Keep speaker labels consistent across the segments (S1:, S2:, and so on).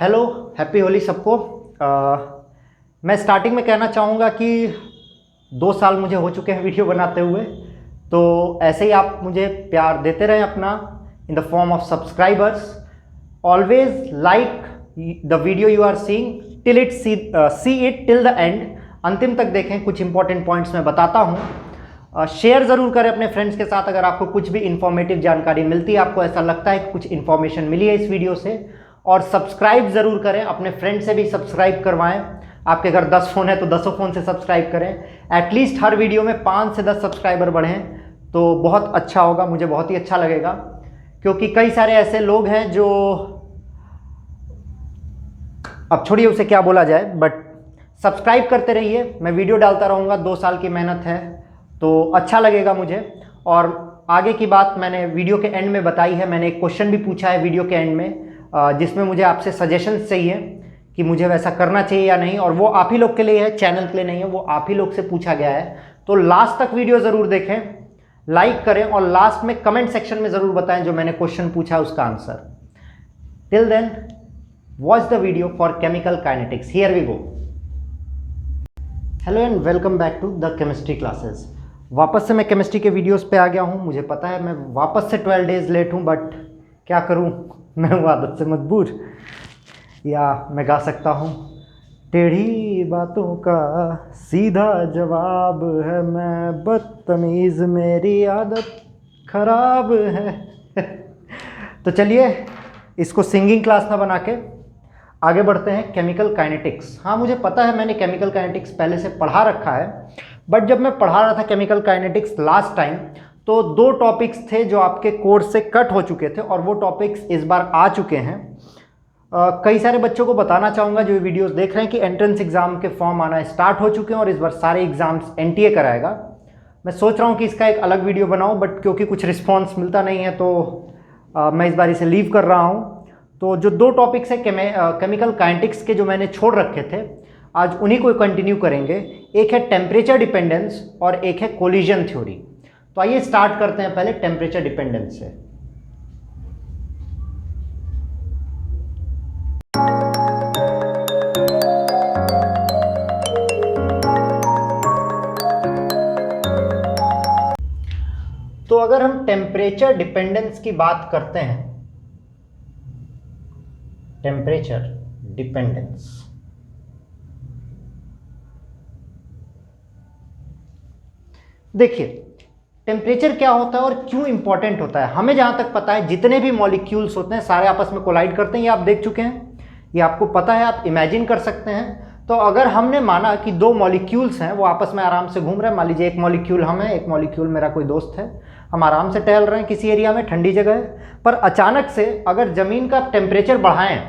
S1: Hello, happy Holi सबको। मैं starting में कहना चाहूँगा कि 2 साल मुझे हो चुके हैं वीडियो बनाते हुए, तो ऐसे ही आप मुझे प्यार देते रहें अपना in the form of subscribers. Always like the video you are seeing till it see it till the end. अंतिम तक देखें, कुछ इंपॉर्टेंट पॉइंट्स मैं बताता हूँ। शेयर ज़रूर करें अपने फ्रेंड्स के साथ अगर आपको कुछ भी इंफॉर्मेटिव जानकारी मिलती है, आपको ऐसा लगता है कि कुछ इन्फॉर्मेशन मिली है इस वीडियो से। और सब्सक्राइब ज़रूर करें, अपने फ्रेंड से भी सब्सक्राइब करवाएं। आपके अगर 10 फ़ोन है तो 10 फ़ोन से सब्सक्राइब करें। एटलीस्ट हर वीडियो में 5 से 10 सब्सक्राइबर बढ़ें तो बहुत अच्छा होगा, मुझे बहुत ही अच्छा लगेगा। क्योंकि कई सारे ऐसे लोग हैं जो, अब छोड़िए उसे क्या बोला जाए, बट सब्सक्राइब करते रहिए। मैं वीडियो डालता रहूँगा, 2 साल की मेहनत है तो अच्छा लगेगा मुझे। और आगे की बात मैंने वीडियो के एंड में बताई है। मैंने एक क्वेश्चन भी पूछा है वीडियो के एंड में, जिसमें मुझे आपसे सजेशंस चाहिए कि मुझे वैसा करना चाहिए या नहीं, और वो आप ही लोग के लिए है, चैनल के लिए नहीं है, वो आप ही लोग से पूछा गया है। तो लास्ट तक वीडियो ज़रूर देखें, लाइक करें और लास्ट में कमेंट सेक्शन में ज़रूर बताएं जो मैंने क्वेश्चन पूछा उसका answer. Till then watch the video for chemical kinetics. Here we go. Hello and welcome back to the chemistry classes. वापस से मैं केमिस्ट्री के वीडियोस पे आ गया हूँ। मुझे पता है मैं वापस से 12 डेज लेट हूँ, बट क्या करूँ, मैं हूँ आदत से मजबूर। या मैं गा सकता हूँ, टेढ़ी बातों का सीधा जवाब है मैं, बदतमीज़ मेरी आदत खराब है। तो चलिए इसको सिंगिंग क्लास ना बना के आगे बढ़ते हैं। केमिकल काइनेटिक्स, हाँ मुझे पता है मैंने केमिकल काइनेटिक्स पहले से पढ़ा रखा है, बट जब मैं पढ़ा रहा था केमिकल काइनेटिक्स लास्ट टाइम तो 2 टॉपिक्स थे जो आपके कोर्स से कट हो चुके थे और वो टॉपिक्स इस बार आ चुके हैं। कई सारे बच्चों को बताना चाहूँगा जो वीडियोस देख रहे हैं कि एंट्रेंस एग्ज़ाम के फॉर्म आना स्टार्ट हो चुके हैं और इस बार सारे एग्ज़ाम्स एनटीए कराएगा। मैं सोच रहा हूँ कि इसका एक अलग वीडियो बनाऊँ, बट क्योंकि कुछ रिस्पॉन्स मिलता नहीं है तो मैं इस बार इसे लीव कर रहा हूँ। तो जो 2 टॉपिक्स है केमिकल काइनेटिक्स के जो मैंने छोड़ रखे थे, आज उन्हीं को कंटिन्यू करेंगे। एक है टेम्परेचर डिपेंडेंस और एक है कोलिजन थ्योरी। तो आइए स्टार्ट करते हैं पहले टेम्परेचर डिपेंडेंस से। तो अगर हम टेम्परेचर डिपेंडेंस की बात करते हैं, टेम्परेचर डिपेंडेंस, देखिए टेम्परेचर क्या होता है और क्यों इंपॉर्टेंट होता है। हमें जहां तक पता है जितने भी मॉलिक्यूल्स होते हैं सारे आपस में कोलाइड करते हैं, ये आप देख चुके हैं, ये आपको पता है, आप इमेजिन कर सकते हैं। तो अगर हमने माना कि 2 मॉलिक्यूल्स हैं वो आपस में आराम से घूम रहे हैं, मान लीजिए एक मॉलिक्यूल हम है, एक मॉलिक्यूल मेरा कोई दोस्त है, हम आराम से टहल रहे हैं किसी एरिया में, ठंडी जगह है, पर अचानक से अगर ज़मीन का टेम्परेचर बढ़ाएं,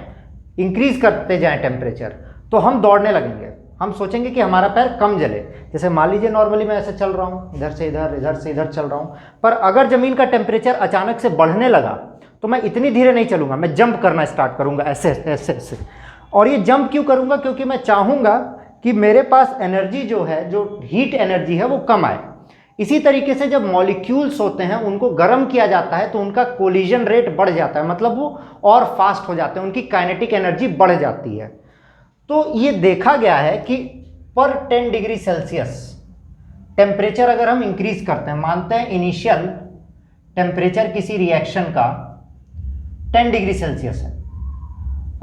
S1: इंक्रीज करते जाएं टेम्परेचर, तो हम दौड़ने लगेंगे। हम सोचेंगे कि हमारा पैर कम जले। जैसे मान लीजिए नॉर्मली मैं ऐसे चल रहा हूँ, इधर से इधर, इधर से इधर चल रहा हूँ, पर अगर ज़मीन का टेम्परेचर अचानक से बढ़ने लगा तो मैं इतनी धीरे नहीं चलूँगा, मैं जंप करना स्टार्ट करूँगा ऐसे ऐसे ऐसे। और ये जंप क्यों करूँगा? क्योंकि मैं चाहूँगा कि मेरे पास एनर्जी जो है, जो हीट एनर्जी है, वो कम आए। इसी तरीके से जब मॉलिक्यूल्स होते हैं उनको गर्म किया जाता है तो उनका कोलिजन रेट बढ़ जाता है, मतलब वो और फास्ट हो जाते हैं, उनकी काइनेटिक एनर्जी बढ़ जाती है। तो ये देखा गया है कि पर 10 डिग्री सेल्सियस टेम्परेचर अगर हम इंक्रीज करते हैं, मानते हैं इनिशियल टेम्परेचर किसी रिएक्शन का 10 डिग्री सेल्सियस है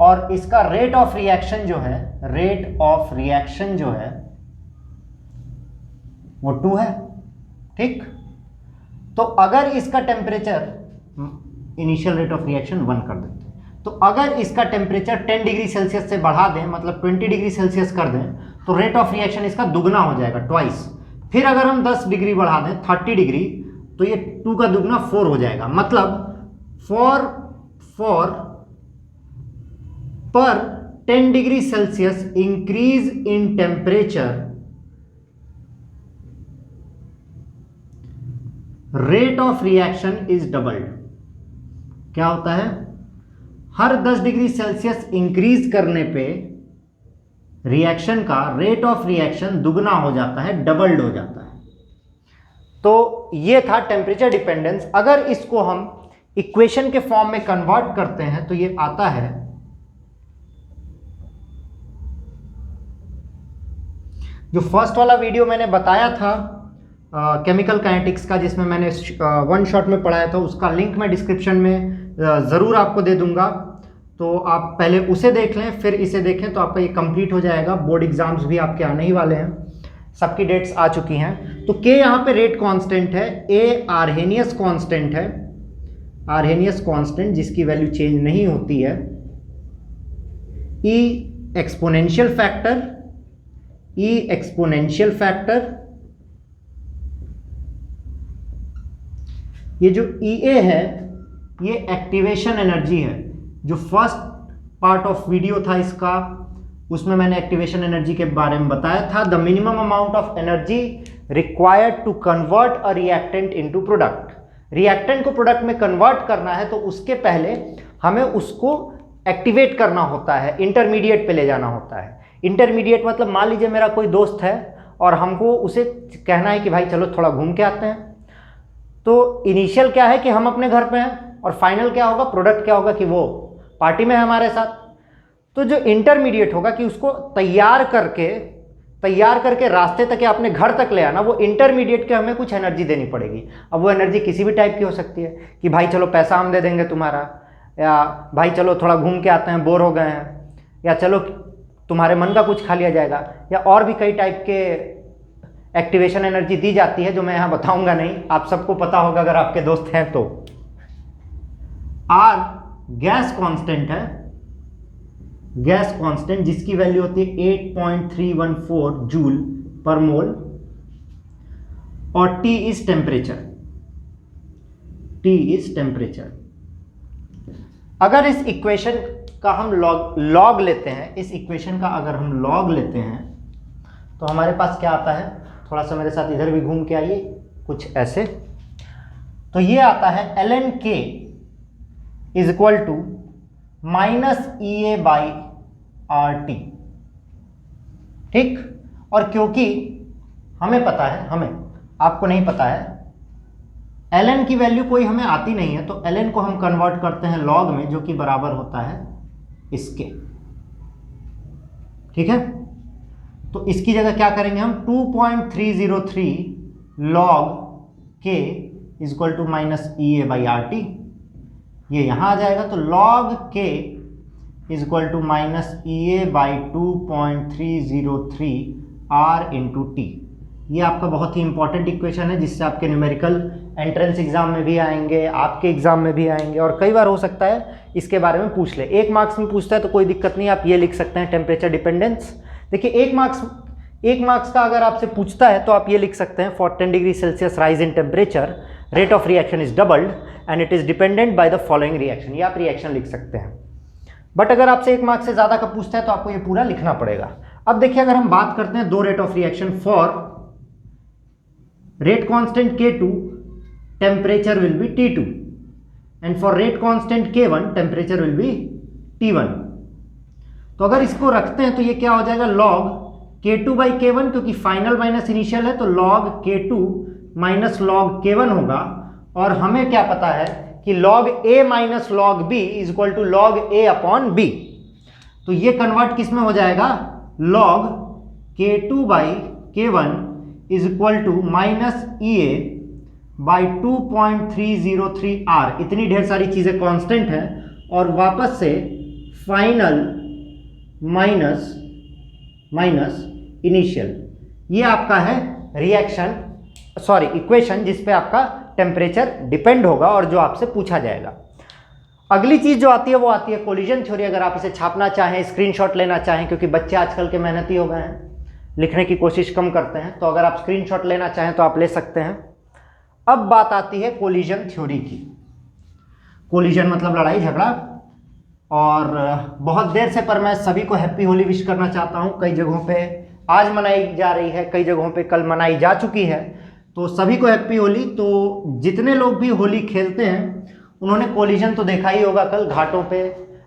S1: और इसका रेट ऑफ रिएक्शन जो है, रेट ऑफ रिएक्शन जो है वो 2 है, ठीक। तो अगर इसका temperature, initial rate of reaction 1 कर देते हैं, तो अगर इसका टेम्परेचर 10 डिग्री सेल्सियस से बढ़ा दें, मतलब 20 डिग्री सेल्सियस कर दें, तो रेट ऑफ रिएक्शन इसका दुगना हो जाएगा, ट्वाइस। फिर अगर हम 10 डिग्री बढ़ा दें, 30 डिग्री, तो ये 2 का दुगना 4 हो जाएगा। मतलब फॉर पर 10 degree Celsius increase in temperature, rate of reaction is doubled. क्या होता है? हर 10 डिग्री सेल्सियस इंक्रीज करने पे रिएक्शन का रेट ऑफ रिएक्शन दुगना हो जाता है, डबल्ड हो जाता है। तो ये था टेम्परेचर डिपेंडेंस। अगर इसको हम इक्वेशन के फॉर्म में कन्वर्ट करते हैं तो ये आता है जो फर्स्ट वाला वीडियो मैंने बताया था केमिकल काइनेटिक्स का, जिसमें मैंने वन शॉट में पढ़ाया था, उसका लिंक मैं डिस्क्रिप्शन में ज़रूर आपको दे दूंगा। तो आप पहले उसे देख लें, फिर इसे देखें, तो आपका ये कंप्लीट हो जाएगा। बोर्ड एग्जाम्स भी आपके आने ही वाले हैं, सबकी डेट्स आ चुकी हैं। तो के यहाँ पे रेट कांस्टेंट है, ए आर्हेनियस कांस्टेंट है, आर्हेनियस कांस्टेंट जिसकी वैल्यू चेंज नहीं होती है। ई एक्सपोनेंशियल फैक्टर, ई एक्सपोनेंशियल फैक्टर, ये जो ई ए है ये एक्टिवेशन एनर्जी है। जो फर्स्ट पार्ट ऑफ वीडियो था इसका, उसमें मैंने एक्टिवेशन एनर्जी के बारे में बताया था। The minimum amount of energy required to convert a reactant into product. Reactant को प्रोडक्ट में कन्वर्ट करना है तो उसके पहले हमें उसको एक्टिवेट करना होता है, इंटरमीडिएट पे ले जाना होता है। इंटरमीडिएट मतलब मान लीजिए मेरा कोई दोस्त है और हमको उसे कहना है कि भाई चलो थोड़ा घूम के आते हैं, तो इनिशियल क्या है कि हम अपने घर पे हैं, और फाइनल क्या होगा, प्रोडक्ट क्या होगा कि वो पार्टी में है हमारे साथ। तो जो इंटरमीडिएट होगा कि उसको तैयार करके रास्ते तक या अपने घर तक ले आना, वो इंटरमीडिएट के हमें कुछ एनर्जी देनी पड़ेगी। अब वो एनर्जी किसी भी टाइप की हो सकती है कि भाई चलो पैसा हम दे देंगे तुम्हारा, या भाई चलो थोड़ा घूम के आते हैं, बोर हो गए हैं, या चलो तुम्हारे मन का कुछ खा लिया जाएगा, या और भी कई टाइप के एक्टिवेशन एनर्जी दी जाती है जो मैं यहाँ बताऊंगा नहीं, आप सबको पता होगा अगर आपके दोस्त हैं तो। आर गैस कांस्टेंट है, गैस कांस्टेंट जिसकी वैल्यू होती है 8.314 जूल पर मोल, और T is temperature, T is temperature. अगर इस इक्वेशन का हम लॉग लेते हैं, इस इक्वेशन का अगर हम लॉग लेते हैं तो हमारे पास क्या आता है, थोड़ा सा मेरे साथ इधर भी घूम के आइए, कुछ ऐसे। तो ये आता है ln k is equal to minus E A by R T. ठीक, और क्योंकि हमें पता है, हमें, आपको नहीं पता है, ln की वैल्यू कोई हमें आती नहीं है, तो ln को हम कन्वर्ट करते हैं लॉग में, जो कि बराबर होता है इसके। ठीक है, तो इसकी जगह क्या करेंगे हम, 2.303 log K is equal to minus E A by R T, ये यहां आ जाएगा। तो log K is equal to minus E A by 2.303 R into T. ये आपका बहुत ही इंपॉर्टेंट इक्वेशन है, जिससे आपके न्यूमेरिकल एंट्रेंस एग्जाम में भी आएंगे, आपके एग्जाम में भी आएंगे, और कई बार हो सकता है इसके बारे में पूछ ले। 1 मार्क्स में पूछता है तो कोई दिक्कत नहीं, आप ये लिख सकते हैं टेम्परेचर डिपेंडेंस। देखिए 1 मार्क्स का अगर आपसे पूछता है तो आप ये लिख सकते हैं, for 10 degree Celsius rise in temperature rate of reaction is doubled and it is dependent by the following reaction. ये आप रिएक्शन लिख सकते हैं। बट अगर आपसे 1 मार्क्स से ज़्यादा का पूछता है तो आपको ये पूरा लिखना पड़ेगा। अब देखिए, अगर हम बात करते हैं 2 rate of reaction, for rate constant K2 temperature will be T2 and for rate constant K1 temperature will be T1। तो अगर इसको रखते हैं तो ये क्या हो जाएगा, log K2 बाई K1, क्योंकि फाइनल माइनस इनिशियल है तो log K2 minus log K1 होगा। और हमें क्या पता है कि log A minus log B is equal to log A upon B। तो ये कन्वर्ट किस में हो जाएगा, log K2 by K1 is equal to minus E A by 2.303 R. इतनी ढेर सारी चीजें कांस्टेंट हैं, और वापस से फाइनल माइनस इनिशियल, ये आपका है रिएक्शन, सॉरी इक्वेशन, जिस पे आपका टेम्परेचर डिपेंड होगा और जो आपसे पूछा जाएगा। अगली चीज जो आती है वो आती है कोलिजन थ्योरी। अगर आप इसे छापना चाहें, स्क्रीनशॉट लेना चाहें, क्योंकि बच्चे आजकल के मेहनती हो गए हैं, लिखने की कोशिश कम करते हैं, तो अगर आप स्क्रीनशॉट लेना चाहें तो आप ले सकते हैं। अब बात आती है कोलिजन थ्योरी की। कोलिजन मतलब लड़ाई झगड़ा, और बहुत देर से पर मैं सभी को हैप्पी होली विश करना चाहता हूं। कई जगहों पे आज मनाई जा रही है, कई जगहों पे कल मनाई जा चुकी है, तो सभी को हैप्पी होली। तो जितने लोग भी होली खेलते हैं उन्होंने कोलिजन तो देखा ही होगा कल घाटों पे।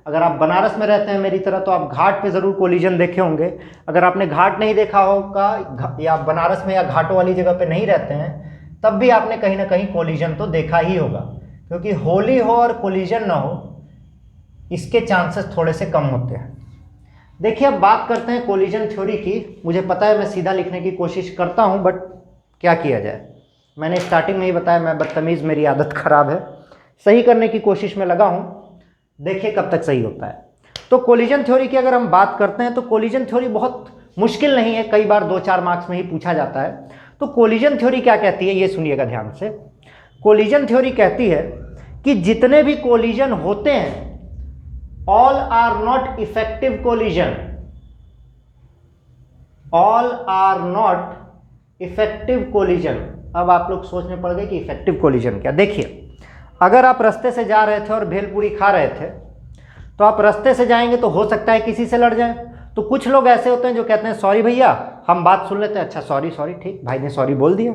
S1: अगर आप बनारस में रहते हैं मेरी तरह तो आप घाट पे ज़रूर कोलिजन देखे होंगे। अगर आपने घाट नहीं देखा होगा या बनारस में या घाटों वाली जगह पे नहीं रहते हैं, तब भी आपने कहीं ना कहीं कोलिजन तो देखा ही होगा, क्योंकि होली हो और कोलिजन ना हो इसके चांसेस थोड़े से कम होते हैं। देखिए अब बात करते हैं कोलिजन थ्योरी की। मुझे पता है मैं सीधा लिखने की कोशिश करता हूँ, बट क्या किया जाए, मैंने स्टार्टिंग में ही बताया मैं बदतमीज़, मेरी आदत ख़राब है, सही करने की कोशिश में लगा हूँ, देखिए कब तक सही होता है। तो कोलिजन थ्योरी की अगर हम बात करते हैं तो कोलिजन थ्योरी बहुत मुश्किल नहीं है, कई बार 2-4 मार्क्स में ही पूछा जाता है। तो कोलिजन थ्योरी क्या कहती है ये सुनिएगा ध्यान से। कोलिजन थ्योरी कहती है कि जितने भी कोलिजन होते हैं all are not effective collision, all are not effective collision. अब आप लोग सोचने पड़ गए कि इफेक्टिव कोलिजन क्या। देखिए अगर आप रास्ते से जा रहे थे और भेलपूरी खा रहे थे तो आप रास्ते से जाएंगे तो हो सकता है किसी से लड़ जाए। तो कुछ लोग ऐसे होते हैं जो कहते हैं सॉरी भैया, हम बात सुन लेते हैं, अच्छा सॉरी सॉरी, ठीक भाई ने सॉरी बोल दिया,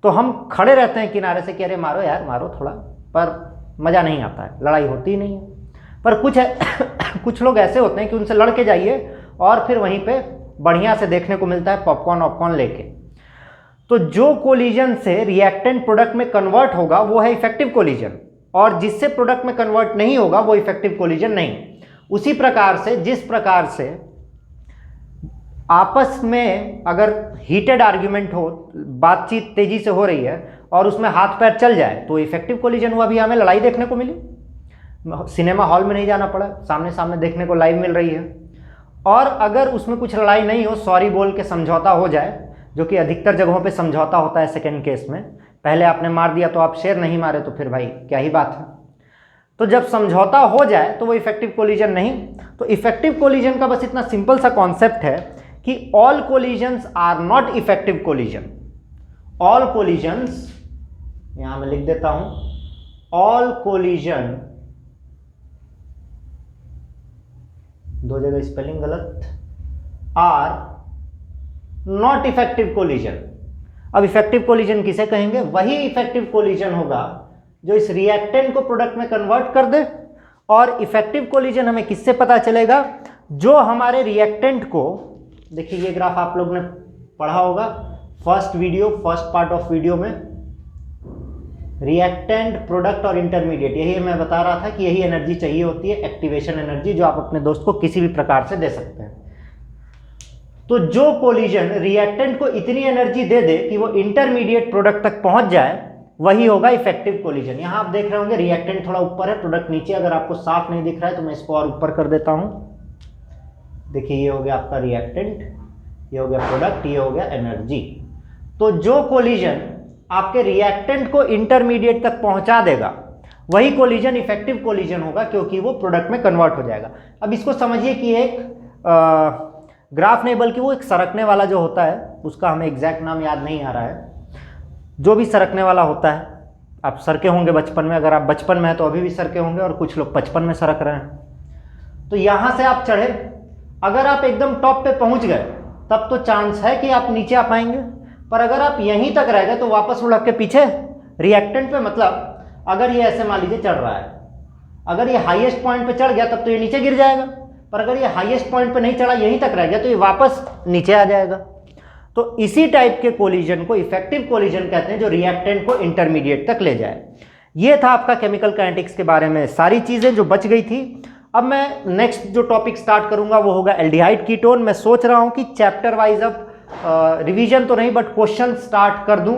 S1: तो हम खड़े रहते हैं किनारे से कि अरे मारो यार मारो थोड़ा, पर मज़ा नहीं आता है, लड़ाई होती ही नहीं है। पर कुछ लोग ऐसे होते हैं कि उनसे लड़ के जाइए और फिर वहीं पे बढ़िया से देखने को मिलता है पॉपकॉर्न वॉपकॉर्न लेके। तो जो कोलिजन से रिएक्टेंट प्रोडक्ट में कन्वर्ट होगा वो है इफेक्टिव कोलिजन, और जिससे प्रोडक्ट में कन्वर्ट नहीं होगा वो इफेक्टिव कोलिजन नहीं। उसी प्रकार से जिस प्रकार से आपस में अगर हीटेड आर्ग्यूमेंट हो, बातचीत तेजी से हो रही है और उसमें हाथ पैर चल जाए तो इफेक्टिव कोलिजन हुआ। अभी हमें लड़ाई देखने को मिली, सिनेमा हॉल में नहीं जाना पड़ा, सामने सामने देखने को लाइव मिल रही है। और अगर उसमें कुछ लड़ाई नहीं हो, सॉरी बोल के समझौता हो जाए, जो कि अधिकतर जगहों पे समझौता होता है सेकंड केस में, पहले आपने मार दिया तो आप शेर नहीं मारे तो फिर भाई क्या ही बात है। तो जब समझौता हो जाए तो वो इफेक्टिव कोलिजन नहीं। तो इफेक्टिव कोलिजन का बस इतना सिंपल सा कॉन्सेप्ट है कि all collisions are not effective collision. All collisions, यहां मैं लिख देता हूं, ऑल कोलिजन, दो जगह स्पेलिंग गलत, आर नॉट इफेक्टिव कोलिजन। अब इफेक्टिव कोलिजन किसे कहेंगे? वही इफेक्टिव कोलिजन होगा जो इस रिएक्टेंट को प्रोडक्ट में कन्वर्ट कर दे। और इफेक्टिव कोलिजन हमें किससे पता चलेगा? जो हमारे रिएक्टेंट को, देखिए ये ग्राफ आप लोग ने पढ़ा होगा फर्स्ट पार्ट ऑफ वीडियो में, रिएक्टेंट, प्रोडक्ट और इंटरमीडिएट, यही मैं बता रहा था कि यही एनर्जी चाहिए होती है, एक्टिवेशन एनर्जी, जो आप अपने दोस्त को किसी भी प्रकार से दे सकते हैं। तो जो कोलिजन रिएक्टेंट को इतनी एनर्जी दे दे कि वो इंटरमीडिएट प्रोडक्ट तक पहुंच जाए, वही होगा इफेक्टिव कोलिजन। यहां आप देख रहे होंगे रिएक्टेंट थोड़ा ऊपर है, प्रोडक्ट नीचे। अगर आपको साफ नहीं दिख रहा है तो मैं इसको और ऊपर कर देता हूं। देखिए ये हो गया आपका रिएक्टेंट, ये हो गया प्रोडक्ट, ये हो गया एनर्जी। तो जो कोलिजन आपके रिएक्टेंट को इंटरमीडिएट तक पहुंचा देगा वही कोलिजन इफेक्टिव कोलिजन होगा, क्योंकि वो प्रोडक्ट में कन्वर्ट हो जाएगा। अब इसको समझिए कि एक ग्राफ नहीं बल्कि वो एक सरकने वाला जो होता है, उसका हमें एग्जैक्ट नाम याद नहीं आ रहा है, जो भी सरकने वाला होता है, आप सरके होंगे बचपन में, अगर आप बचपन में हैं तो अभी भी सरके होंगे, और कुछ लोग 55 में सरक रहे हैं। तो यहां से आप चढ़े, अगर आप एकदम टॉप पे पहुंच गए तब तो चांस है कि आप नीचे आ पाएंगे, पर अगर आप यहीं तक रह गए तो वापस लुढ़क के पीछे रिएक्टेंट पे, मतलब अगर ये ऐसे मान लीजिए चढ़ रहा है, अगर ये हाईएस्ट पॉइंट पे चढ़ गया तब तो ये नीचे गिर जाएगा, पर अगर ये हाईएस्ट पॉइंट पे नहीं चढ़ा, यहीं तक रह गया, तो ये वापस नीचे आ जाएगा। तो इसी टाइप के कोलिजन को इफेक्टिव कोलिजन कहते हैं, जो रिएक्टेंट को इंटरमीडिएट तक ले जाए। ये था आपका केमिकल काइनेटिक्स के बारे में सारी चीजें जो बच गई थी। अब मैं नेक्स्ट जो टॉपिक स्टार्ट करूंगा वो होगा एल्डिहाइड कीटोन। मैं सोच रहा हूं कि चैप्टर वाइज अब रिवीजन तो नहीं बट क्वेश्चन स्टार्ट कर दूं,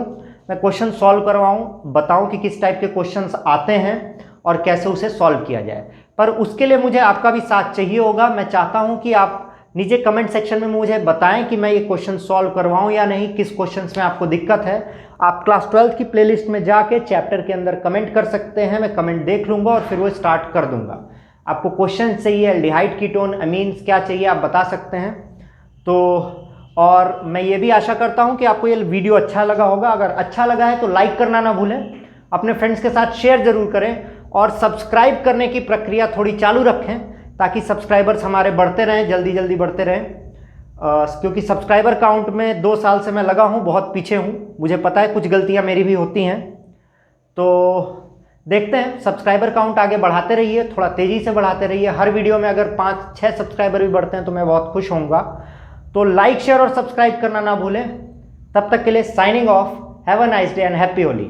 S1: मैं क्वेश्चन सॉल्व करवाऊं, बताऊं कि किस टाइप के क्वेश्चंस आते हैं और कैसे उसे सॉल्व किया जाए। पर उसके लिए मुझे आपका भी साथ चाहिए होगा। मैं चाहता हूं कि आप नीचे कमेंट सेक्शन में मुझे बताएं कि मैं ये क्वेश्चन सॉल्व करवाऊं या नहीं, किस क्वेश्चंस में आपको दिक्कत है। आप क्लास 12th की प्लेलिस्ट में जाके चैप्टर के अंदर कमेंट कर सकते हैं, मैं कमेंट देख लूंगा और फिर वो स्टार्ट कर दूंगा। आपको क्वेश्चन चाहिए, एल्डिहाइड कीटोन, अमीन्स क्या चाहिए आप बता सकते हैं। तो और मैं ये भी आशा करता हूं कि आपको ये वीडियो अच्छा लगा होगा। अगर अच्छा लगा है तो लाइक करना ना भूलें, अपने फ्रेंड्स के साथ शेयर जरूर करें और सब्सक्राइब करने की प्रक्रिया थोड़ी चालू रखें ताकि सब्सक्राइबर्स हमारे बढ़ते रहें, जल्दी जल्दी बढ़ते रहें। क्योंकि सब्सक्राइबर काउंट में 2 साल से मैं लगा हूं, बहुत पीछे हूं, मुझे पता है कुछ गलतियां मेरी भी होती हैं। तो देखते हैं, सब्सक्राइबर काउंट आगे बढ़ाते रहिए, थोड़ा तेज़ी से बढ़ाते रहिए। हर वीडियो में अगर 5-6 सब्सक्राइबर भी बढ़ते हैं तो मैं बहुत खुश होऊंगा। तो लाइक शेयर और सब्सक्राइब करना ना भूलें। तब तक के लिए signing off, have a nice day and happy Holi.